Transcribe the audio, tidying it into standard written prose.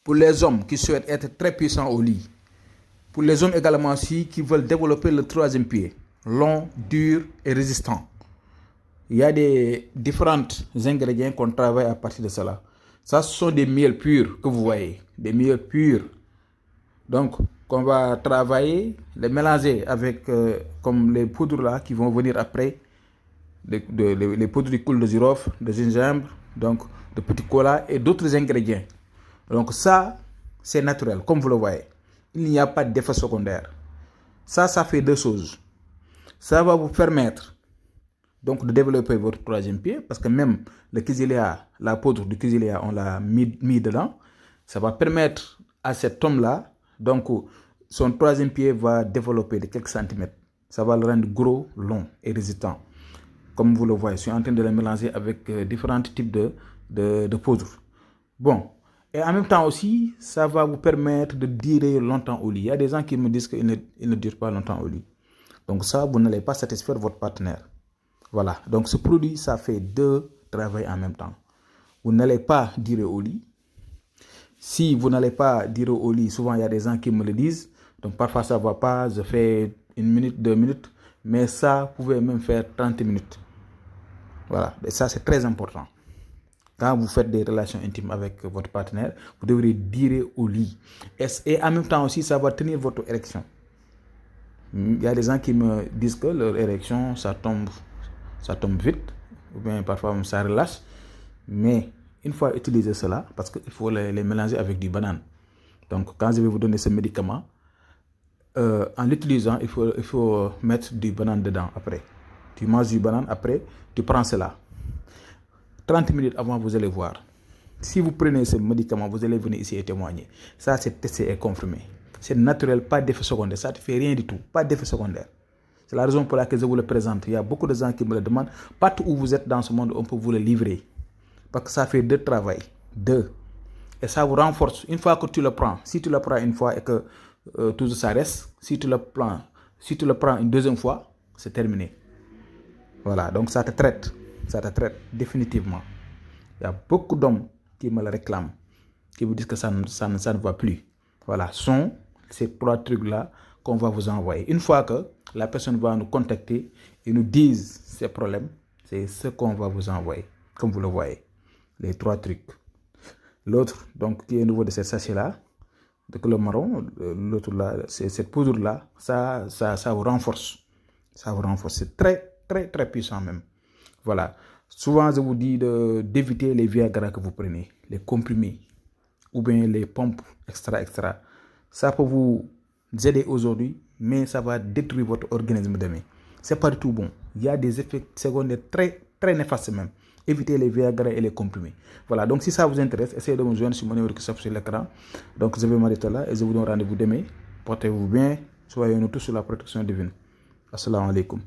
pour les hommes qui souhaitent être très puissants au lit. Pour les hommes également aussi qui veulent développer le troisième pied, long, dur et résistant. Il y a des différents ingrédients qu'on travaille à partir de cela. Ça, ce sont des miels purs que vous voyez, des miels purs. Donc, qu'on va travailler, les mélanger avec comme les poudres là qui vont venir après, les poudres de coule de girofle, de gingembre, donc de petit cola et d'autres ingrédients. Donc ça, c'est naturel, comme vous le voyez. Il n'y a pas d'effet secondaire. Ça fait deux choses. Ça va vous permettre donc de développer votre troisième pied, parce que même le Kizilia, la poudre du Kizilia, on l'a mis dedans. Ça va permettre à cet homme-là, donc son troisième pied va développer de quelques centimètres. Ça va le rendre gros, long et résistant. Comme vous le voyez, je suis en train de le mélanger avec différents types de poudre. Bon, et en même temps aussi, ça va vous permettre de durer longtemps au lit. Il y a des gens qui me disent qu'ils ne durent pas longtemps au lit. Donc ça, vous n'allez pas satisfaire votre partenaire. Voilà, donc ce produit, ça fait deux travaux en même temps. Vous n'allez pas durer au lit. Si vous n'allez pas durer au lit, souvent il y a des gens qui me le disent. Donc parfois ça ne va pas, je fais 1 minute, 2 minutes. Mais ça, vous pouvez même faire 30 minutes. Voilà, et ça c'est très important. Quand vous faites des relations intimes avec votre partenaire, vous devrez durer au lit. Et en même temps aussi, ça va tenir votre érection. Il y a des gens qui me disent que leur érection, ça tombe vite, ou bien parfois ça relâche. Mais une fois utilisé cela, parce qu'il faut les mélanger avec du banane. Donc quand je vais vous donner ce médicament, en l'utilisant, il faut mettre du banane dedans après. Tu manges du banane, après tu prends cela. 30 minutes avant, vous allez voir. Si vous prenez ce médicament, vous allez venir ici et témoigner. Ça, c'est testé et confirmé. C'est naturel, pas d'effet secondaire. Ça ne fait rien du tout, pas d'effet secondaire. C'est la raison pour laquelle je vous le présente. Il y a beaucoup de gens qui me le demandent. Partout où vous êtes dans ce monde, on peut vous le livrer. Parce que ça fait deux travail. Deux. Et ça vous renforce. Une fois que tu le prends, si tu le prends une fois et que tout ça reste, si tu le prends une deuxième fois, c'est terminé. Voilà, donc ça te traite. Ça te traite définitivement. Il y a beaucoup d'hommes qui me le réclament, qui vous disent que ça ne va plus. Voilà, sont ces trois trucs-là qu'on va vous envoyer. Une fois que la personne va nous contacter et nous dise ses problèmes, c'est ce qu'on va vous envoyer, comme vous le voyez, les trois trucs. L'autre, donc, qui est au niveau de cette sachet-là, de couleur marron, l'autre là, c'est cette poudre-là, ça vous renforce. Ça vous renforce. C'est très, très, très puissant même. Voilà. Souvent, je vous dis d'éviter les Viagra que vous prenez, les comprimés, ou bien les pompes extra. Ça peut vous aider aujourd'hui, mais ça va détruire votre organisme demain. C'est pas du tout bon. Il y a des effets secondaires très, très néfastes même. Évitez les Viagra et les comprimés. Voilà, donc si ça vous intéresse, essayez de me joindre sur mon numéro qui s'affiche sur l'écran. Donc je vais m'arrêter là et je vous donne rendez-vous demain. Portez-vous bien, soyez nous tous sur la protection divine. Assalamu alaikum.